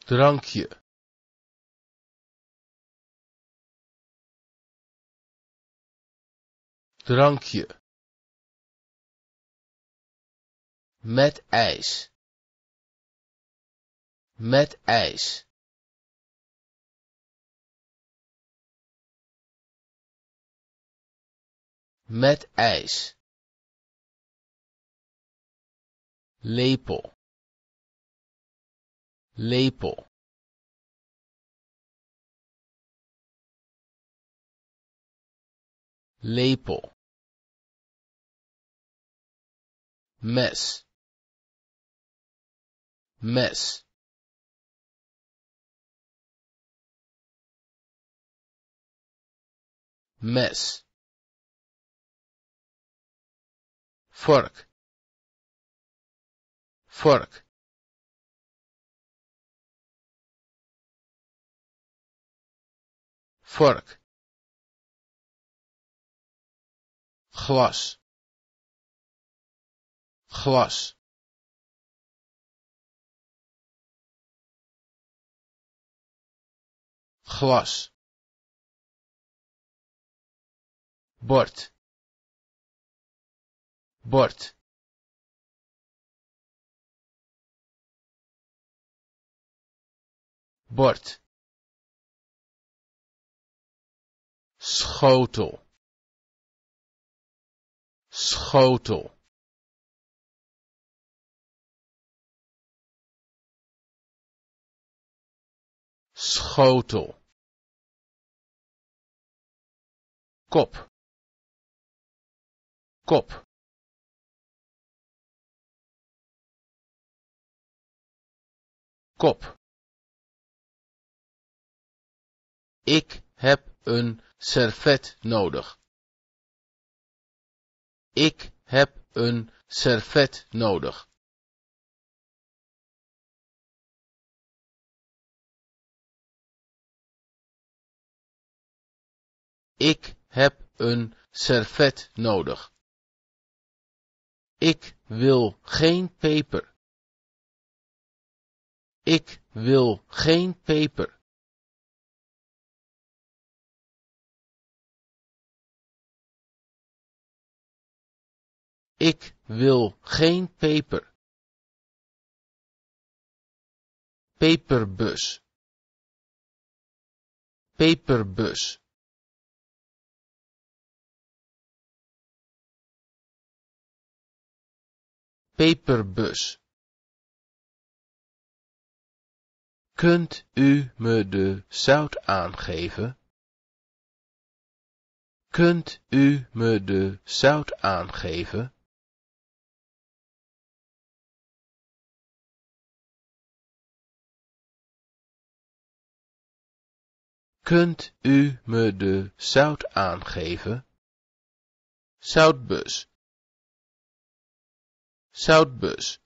drankje, drankje, met ijs, met ijs, met ijs, lepel, lepel, lepel, mes, mes, mes, vork, vork, vork, glas, glas, glas, bord, bord, bord, schotel, schotel, schotel, kop, kop, kop. Ik heb een servet nodig. Ik heb een servet nodig. Ik heb een servet nodig. Ik wil geen peper. Ik wil geen peper. Ik wil geen peper. Peperbus. Peperbus. Peperbus. Kunt u me de zout aangeven? Kunt u me de zout aangeven? Kunt u me de zout aangeven? Zoutbus. Zoutbus.